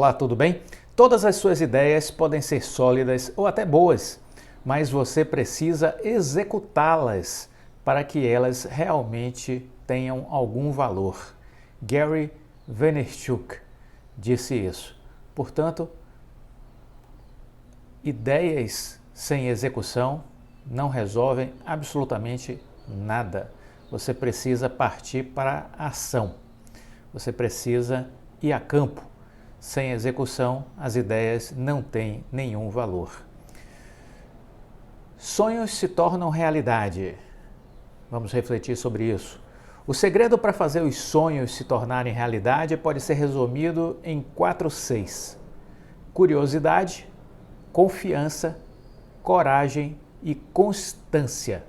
Olá, tudo bem? Todas as suas ideias podem ser sólidas ou até boas, mas você precisa executá-las para que elas realmente tenham algum valor. Gary Vaynerchuk disse isso. Portanto, ideias sem execução não resolvem absolutamente nada. Você precisa partir para a ação. Você precisa ir a campo. Sem execução, as ideias não têm nenhum valor. Sonhos se tornam realidade. Vamos refletir sobre isso. O segredo para fazer os sonhos se tornarem realidade pode ser resumido em 4 Cs: curiosidade, confiança, coragem e constância.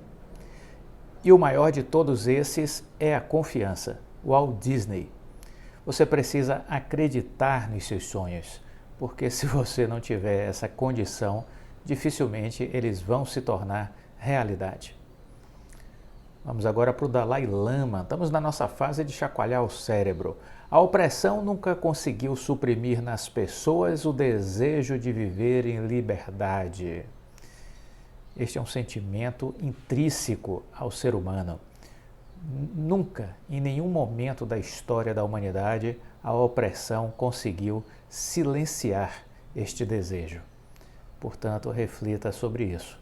E o maior de todos esses é a confiança. Walt Disney. Você precisa acreditar nos seus sonhos, porque se você não tiver essa condição, dificilmente eles vão se tornar realidade. Vamos agora para o Dalai Lama. Estamos na nossa fase de chacoalhar o cérebro. A opressão nunca conseguiu suprimir nas pessoas o desejo de viver em liberdade. Este é um sentimento intrínseco ao ser humano. Nunca, em nenhum momento da história da humanidade, a opressão conseguiu silenciar este desejo. Portanto, reflita sobre isso.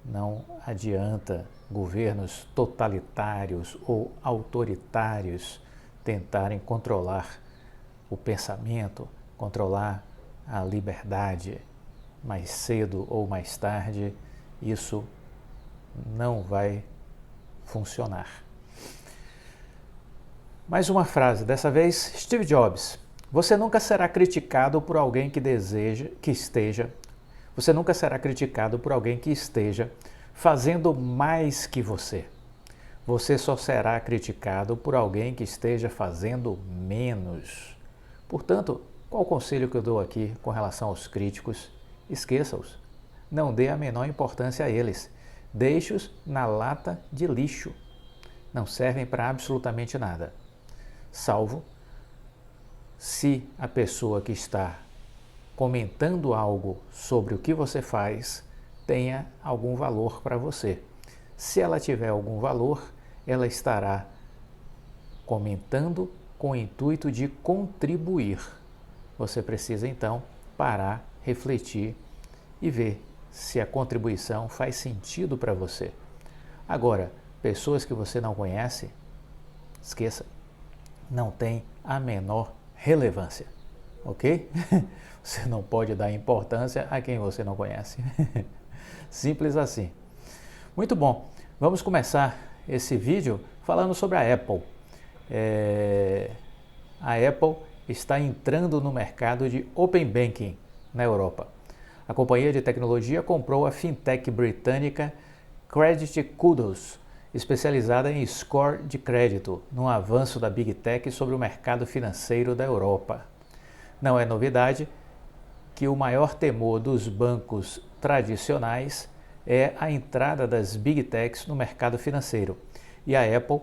Não adianta governos totalitários ou autoritários tentarem controlar o pensamento, controlar a liberdade. Mais cedo ou mais tarde, isso não vai funcionar. Mais uma frase, dessa vez Steve Jobs. Você nunca será criticado por alguém Você nunca será criticado por alguém que esteja fazendo mais que você. Você só será criticado por alguém que esteja fazendo menos. Portanto, qual o conselho que eu dou aqui com relação aos críticos? Esqueça-os. Não dê a menor importância a eles. Deixe-os na lata de lixo. Não servem para absolutamente nada. Salvo se a pessoa que está comentando algo sobre o que você faz tenha algum valor para você. Se ela tiver algum valor, ela estará comentando com o intuito de contribuir. Você precisa então parar, refletir e ver se a contribuição faz sentido para você. Agora, pessoas que você não conhece, esqueça. Não tem a menor relevância, ok? Você não pode dar importância a quem você não conhece. Simples assim. Muito bom, vamos começar esse vídeo falando sobre a Apple. A Apple está entrando no mercado de Open Banking na Europa. A companhia de tecnologia comprou a fintech britânica Credit Kudos, especializada em score de crédito, num avanço da Big Tech sobre o mercado financeiro da Europa. Não é novidade que o maior temor dos bancos tradicionais é a entrada das Big Techs no mercado financeiro. E a Apple,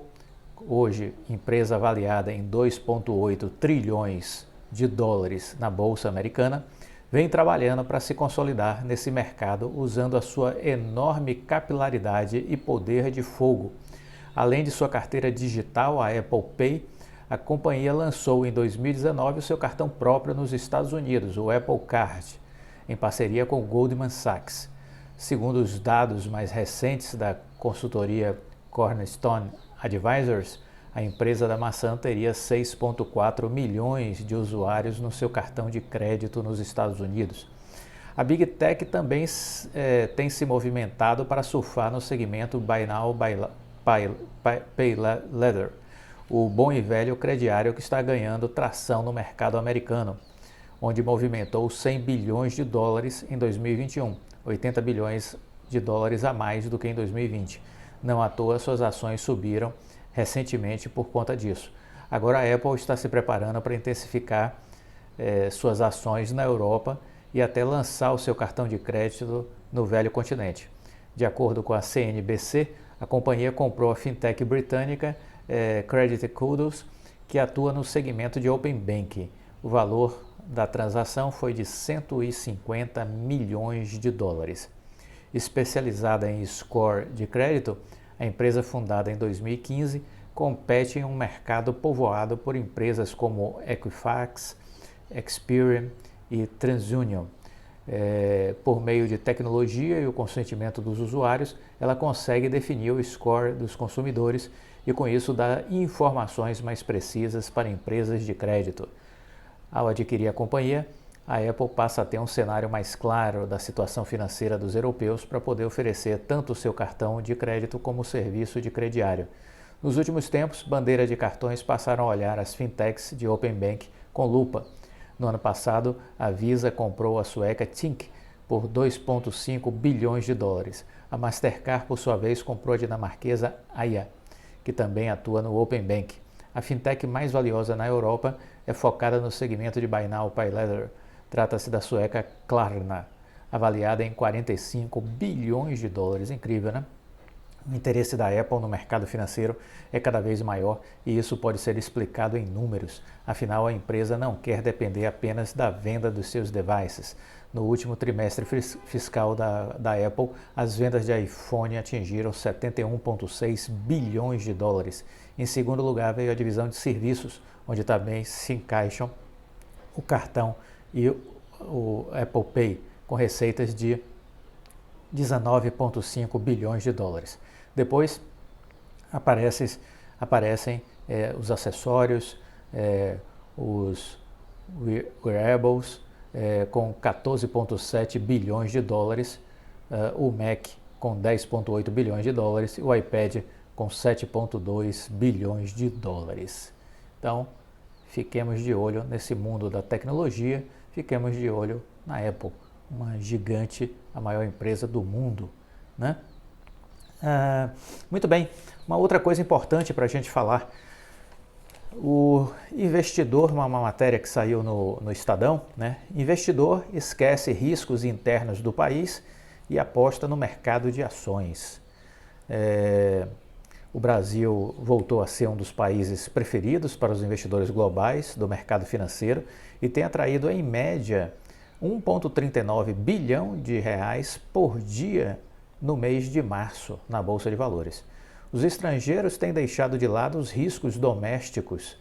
hoje empresa avaliada em 2,8 trilhões de dólares na Bolsa Americana, vem trabalhando para se consolidar nesse mercado usando a sua enorme capilaridade e poder de fogo. Além de sua carteira digital, a Apple Pay, a companhia lançou em 2019 o seu cartão próprio nos Estados Unidos, o Apple Card, em parceria com o Goldman Sachs. Segundo os dados mais recentes da consultoria Cornerstone Advisors, a empresa da maçã teria 6,4 milhões de usuários no seu cartão de crédito nos Estados Unidos. A Big Tech também tem se movimentado para surfar no segmento Buy Now, Pay Later, o bom e velho crediário que está ganhando tração no mercado americano, onde movimentou 100 bilhões de dólares em 2021, 80 bilhões de dólares a mais do que em 2020. Não à toa suas ações subiram recentemente por conta disso. Agora a Apple está se preparando para intensificar suas ações na Europa e até lançar o seu cartão de crédito no velho continente. De acordo com a CNBC, a companhia comprou a fintech britânica Credit Kudos, que atua no segmento de Open Banking. O valor da transação foi de 150 milhões de dólares. Especializada em score de crédito, a empresa fundada em 2015 compete em um mercado povoado por empresas como Equifax, Experian e TransUnion. Por meio de tecnologia e o consentimento dos usuários, ela consegue definir o score dos consumidores e, com isso, dar informações mais precisas para empresas de crédito. Ao adquirir a companhia, a Apple passa a ter um cenário mais claro da situação financeira dos europeus para poder oferecer tanto o seu cartão de crédito como o serviço de crediário. Nos últimos tempos, bandeiras de cartões passaram a olhar as fintechs de Open Bank com lupa. No ano passado, a Visa comprou a sueca Tink por 2,5 bilhões de dólares. A Mastercard, por sua vez, comprou a dinamarquesa Aya, que também atua no Open Bank. A fintech mais valiosa na Europa é focada no segmento de Buy Now, Pay Later. Trata-se da sueca Klarna, avaliada em 45 bilhões de dólares. Incrível, né? O interesse da Apple no mercado financeiro é cada vez maior e isso pode ser explicado em números. Afinal, a empresa não quer depender apenas da venda dos seus devices. No último trimestre fiscal da Apple, as vendas de iPhone atingiram 71,6 bilhões de dólares. Em segundo lugar, veio a divisão de serviços, onde também se encaixam o cartão e o Apple Pay, com receitas de 19,5 bilhões de dólares. Depois aparecem os acessórios, os wearables, com 14,7 bilhões de dólares, o Mac com 10,8 bilhões de dólares e o iPad com 7,2 bilhões de dólares. Então, fiquemos de olho nesse mundo da tecnologia, fiquemos de olho na Apple, uma gigante, a maior empresa do mundo, né? Muito bem, uma outra coisa importante para a gente falar, o investidor, uma matéria que saiu no Estadão, né? Investidor esquece riscos internos do país e aposta no mercado de ações. O Brasil voltou a ser um dos países preferidos para os investidores globais do mercado financeiro e tem atraído, em média, 1,39 bilhão de reais por dia no mês de março na Bolsa de Valores. Os estrangeiros têm deixado de lado os riscos domésticos,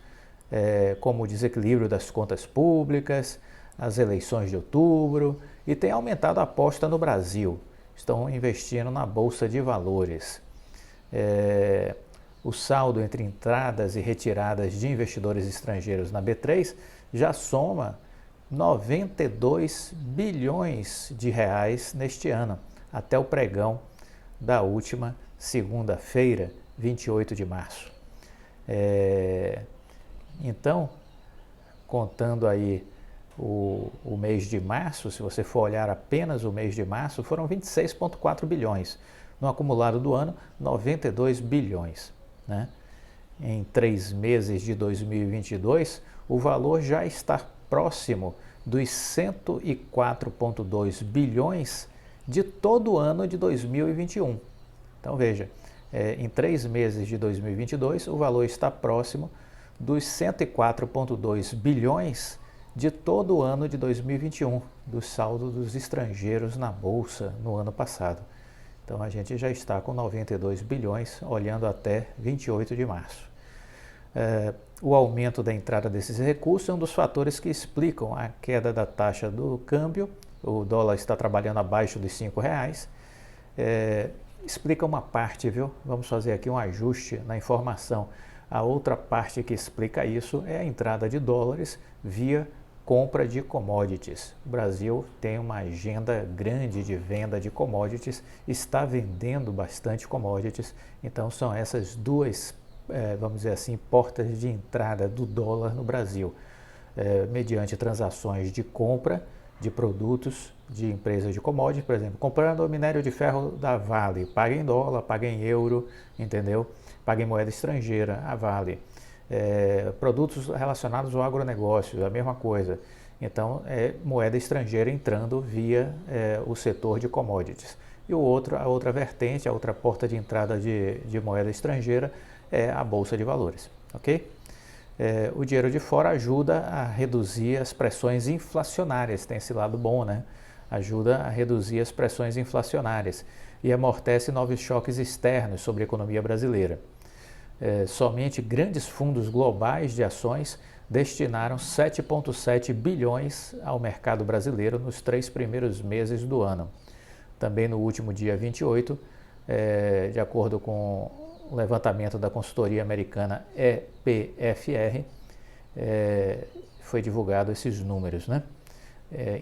como o desequilíbrio das contas públicas, as eleições de outubro, e têm aumentado a aposta no Brasil. Estão investindo na Bolsa de Valores. O saldo entre entradas e retiradas de investidores estrangeiros na B3 já soma 92 bilhões de reais neste ano, até o pregão da última segunda-feira, 28 de março. Então, contando aí o mês de março, se você for olhar apenas o mês de março, foram 26,4 bilhões. No acumulado do ano, 92 bilhões. Né? Em 3 meses de 2022, o valor já está próximo dos 104,2 bilhões de todo o ano de 2021. Então veja, em 3 meses de 2022, o valor está próximo dos 104,2 bilhões de todo o ano de 2021, do saldo dos estrangeiros na Bolsa no ano passado. Então a gente já está com 92 bilhões, olhando até 28 de março. O aumento da entrada desses recursos é um dos fatores que explicam a queda da taxa do câmbio. O dólar está trabalhando abaixo dos R$5. Explica uma parte, viu? Vamos fazer aqui um ajuste na informação. A outra parte que explica isso é a entrada de dólares via compra de commodities. O Brasil tem uma agenda grande de venda de commodities, está vendendo bastante commodities, então são essas duas, vamos dizer assim, portas de entrada do dólar no Brasil, mediante transações de compra de produtos de empresas de commodities, por exemplo, comprando o minério de ferro da Vale, paga em dólar, paga em euro, entendeu? Paga em moeda estrangeira, a Vale. Produtos relacionados ao agronegócio, a mesma coisa. Então, moeda estrangeira entrando via o setor de commodities. E a outra vertente, a outra porta de entrada de moeda estrangeira é a Bolsa de Valores, ok? O dinheiro de fora ajuda a reduzir as pressões inflacionárias, tem esse lado bom, né? Ajuda a reduzir as pressões inflacionárias e amortece novos choques externos sobre a economia brasileira. Somente grandes fundos globais de ações destinaram 7,7 bilhões ao mercado brasileiro nos 3 primeiros meses do ano. Também no último dia 28, de acordo com o levantamento da consultoria americana EPFR, foi divulgado esses números, né?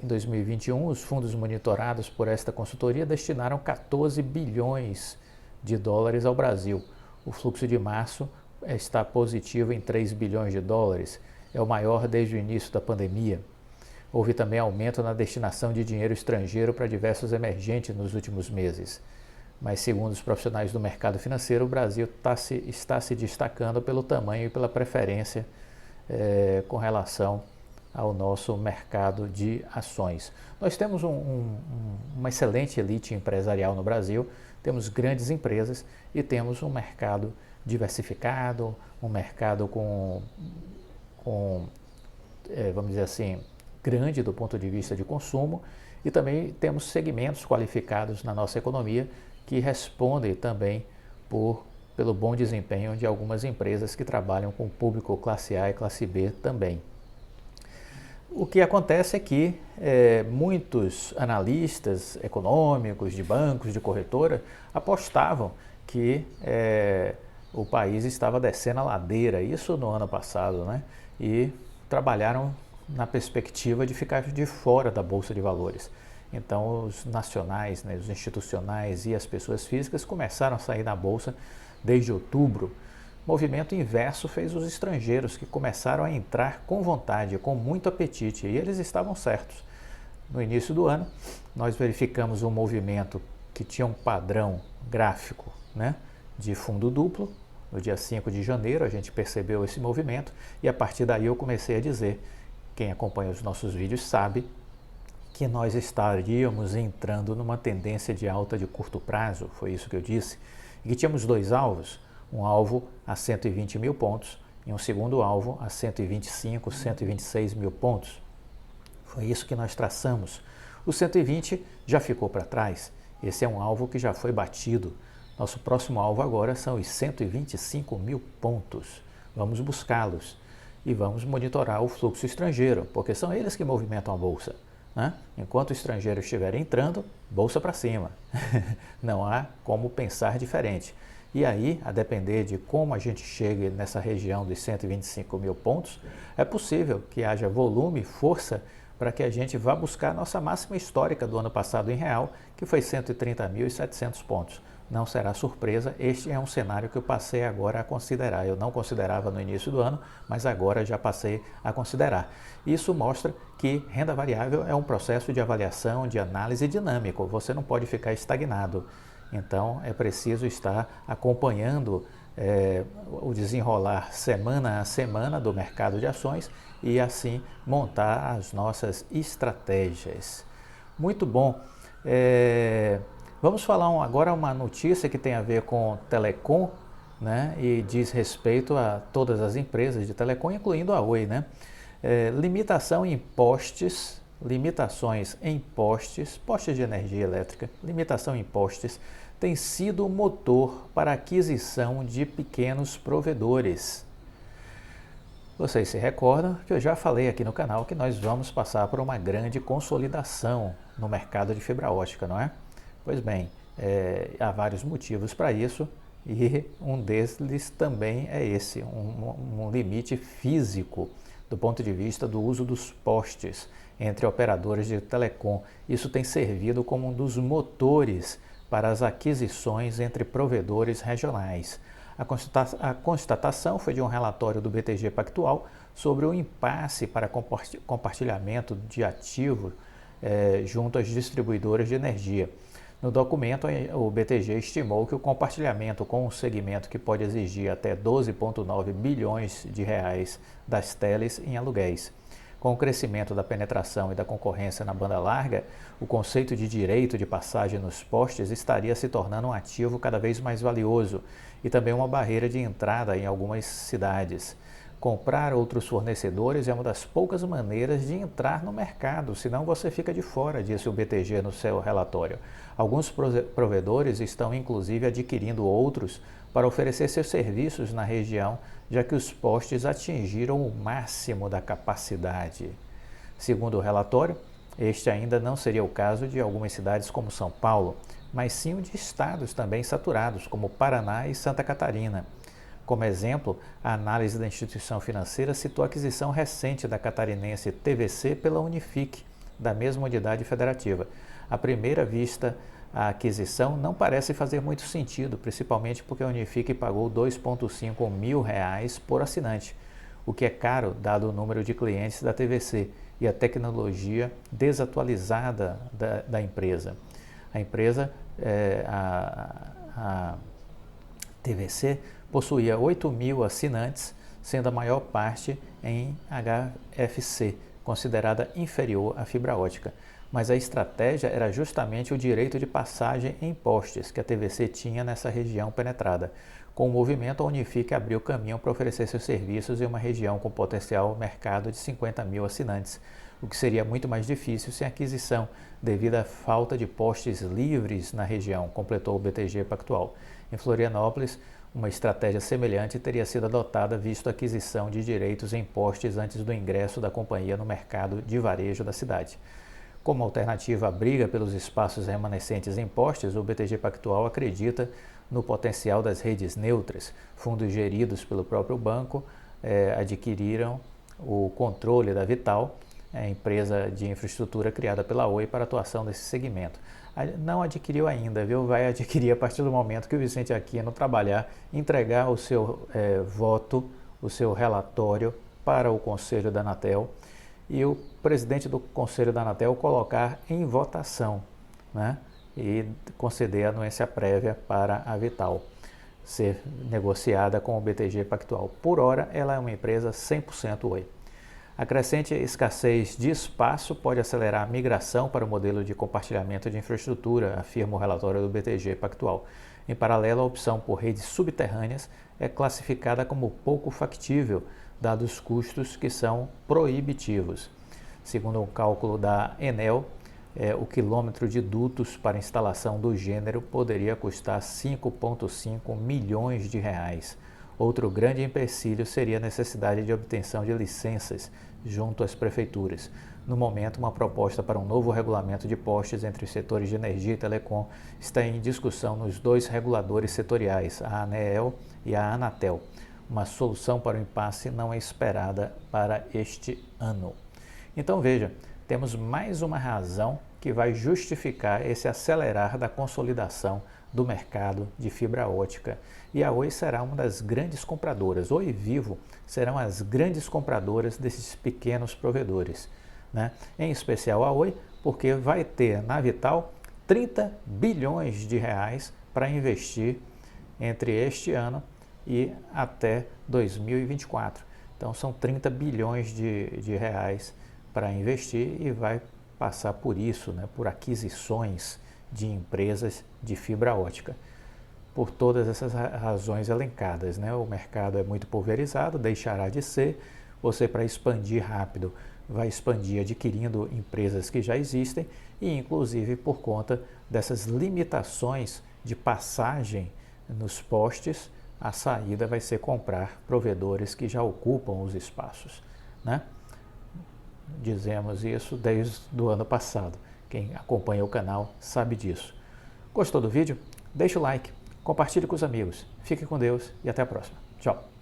Em 2021, os fundos monitorados por esta consultoria destinaram 14 bilhões de dólares ao Brasil. O fluxo de março está positivo em 3 bilhões de dólares, é o maior desde o início da pandemia. Houve também aumento na destinação de dinheiro estrangeiro para diversos emergentes nos últimos meses. Mas, segundo os profissionais do mercado financeiro, o Brasil está se destacando pelo tamanho e pela preferência com relação ao nosso mercado de ações. Nós temos uma excelente elite empresarial no Brasil, temos grandes empresas e temos um mercado diversificado, um mercado vamos dizer assim, grande do ponto de vista de consumo, e também temos segmentos qualificados na nossa economia que respondem também pelo bom desempenho de algumas empresas que trabalham com o público classe A e classe B também. O que acontece é que muitos analistas econômicos, de bancos, de corretora, apostavam que o país estava descendo a ladeira, isso no ano passado, né? E trabalharam na perspectiva de ficar de fora da Bolsa de Valores. Então, os nacionais, né, os institucionais e as pessoas físicas começaram a sair da Bolsa desde outubro. Movimento inverso fez os estrangeiros, que começaram a entrar com vontade, com muito apetite, e eles estavam certos. No início do ano, nós verificamos um movimento que tinha um padrão gráfico, né, de fundo duplo. No dia 5 de janeiro a gente percebeu esse movimento e a partir daí eu comecei a dizer, quem acompanha os nossos vídeos sabe, que nós estaríamos entrando numa tendência de alta de curto prazo, foi isso que eu disse, e que tínhamos dois alvos, um alvo a 120 mil pontos e um segundo alvo a 125, 126 mil pontos. Foi isso que nós traçamos. O 120 já ficou para trás, esse é um alvo que já foi batido. Nosso próximo alvo agora são os 125 mil pontos. Vamos buscá-los e vamos monitorar o fluxo estrangeiro, porque são eles que movimentam a Bolsa, né? Enquanto o estrangeiro estiver entrando, Bolsa para cima. Não há como pensar diferente. E aí, a depender de como a gente chegue nessa região dos 125 mil pontos, é possível que haja volume e força para que a gente vá buscar a nossa máxima histórica do ano passado em real, que foi 130.700 pontos. Não será surpresa, este é um cenário que eu passei agora a considerar. Eu não considerava no início do ano, mas agora já passei a considerar. Isso mostra que renda variável é um processo de avaliação, de análise dinâmico. Você não pode ficar estagnado. Então, é preciso estar acompanhando o desenrolar semana a semana do mercado de ações e assim montar as nossas estratégias. Muito bom. Vamos falar agora uma notícia que tem a ver com telecom, né, e diz respeito a todas as empresas de telecom, incluindo a Oi, né? Limitações em postes, postes de energia elétrica, limitação em postes, tem sido o motor para a aquisição de pequenos provedores. Vocês se recordam que eu já falei aqui no canal que nós vamos passar por uma grande consolidação no mercado de fibra ótica, não é? Pois bem, há vários motivos para isso e um deles também é esse, um limite físico do ponto de vista do uso dos postes entre operadores de telecom. Isso tem servido como um dos motores para as aquisições entre provedores regionais. A constatação foi de um relatório do BTG Pactual sobre o impasse para compartilhamento de ativo junto às distribuidoras de energia. No documento, o BTG estimou que o compartilhamento com um segmento que pode exigir até 12,9 bilhões de reais das teles em aluguéis. Com o crescimento da penetração e da concorrência na banda larga, o conceito de direito de passagem nos postes estaria se tornando um ativo cada vez mais valioso e também uma barreira de entrada em algumas cidades. Comprar outros fornecedores é uma das poucas maneiras de entrar no mercado, senão você fica de fora, disse o BTG no seu relatório. Alguns provedores estão inclusive adquirindo outros para oferecer seus serviços na região, já que os postes atingiram o máximo da capacidade. Segundo o relatório, este ainda não seria o caso de algumas cidades como São Paulo, mas sim o de estados também saturados, como Paraná e Santa Catarina. Como exemplo, a análise da instituição financeira citou a aquisição recente da catarinense TVC pela Unifique, da mesma unidade federativa. À primeira vista, a aquisição não parece fazer muito sentido, principalmente porque a Unifique pagou R$ 2,5 mil por assinante, o que é caro dado o número de clientes da TVC e a tecnologia desatualizada da empresa. A empresa, a TVC, possuía 8 mil assinantes, sendo a maior parte em HFC, considerada inferior à fibra ótica. Mas a estratégia era justamente o direito de passagem em postes que a TVC tinha nessa região penetrada. Com o movimento, a Unifique abriu caminho para oferecer seus serviços em uma região com potencial mercado de 50 mil assinantes, o que seria muito mais difícil sem aquisição, devido à falta de postes livres na região, completou o BTG Pactual. Em Florianópolis, uma estratégia semelhante teria sido adotada visto a aquisição de direitos em postes antes do ingresso da companhia no mercado de varejo da cidade. Como alternativa à briga pelos espaços remanescentes em postes, o BTG Pactual acredita no potencial das redes neutras. Fundos geridos pelo próprio banco adquiriram o controle da Vital, a empresa de infraestrutura criada pela Oi para atuação nesse segmento. Não adquiriu ainda, viu? Vai adquirir a partir do momento que o Vicente Aquino trabalhar, entregar o seu voto, o seu relatório para o Conselho da Anatel e o presidente do Conselho da Anatel colocar em votação, né? E conceder a anuência prévia para a Vital ser negociada com o BTG Pactual. Por hora, ela é uma empresa 100% Oi. A crescente escassez de espaço pode acelerar a migração para o modelo de compartilhamento de infraestrutura, afirma o relatório do BTG Pactual. Em paralelo, a opção por redes subterrâneas é classificada como pouco factível, dados os custos que são proibitivos. Segundo um cálculo da Enel, o quilômetro de dutos para instalação do gênero poderia custar 5,5 milhões de reais. Outro grande empecilho seria a necessidade de obtenção de licenças junto às prefeituras. No momento, uma proposta para um novo regulamento de postes entre os setores de energia e telecom está em discussão nos dois reguladores setoriais, a ANEEL e a Anatel. Uma solução para o impasse não é esperada para este ano. Então veja, temos mais uma razão que vai justificar esse acelerar da consolidação do mercado de fibra ótica. E a Oi será uma das grandes compradoras. Oi e Vivo serão as grandes compradoras desses pequenos provedores, né? Em especial a Oi, porque vai ter na Vital 30 bilhões de reais para investir entre este ano e até 2024. Então são 30 bilhões de reais para investir e vai passar por isso, né, por aquisições de empresas de fibra ótica. Por todas essas razões elencadas, né? O mercado é muito pulverizado, deixará de ser. Você, para expandir rápido, vai expandir adquirindo empresas que já existem e, inclusive, por conta dessas limitações de passagem nos postes, a saída vai ser comprar provedores que já ocupam os espaços, né? Dizemos isso desde o ano passado. Quem acompanha o canal sabe disso. Gostou do vídeo? Deixa o like, compartilhe com os amigos. Fique com Deus e até a próxima. Tchau!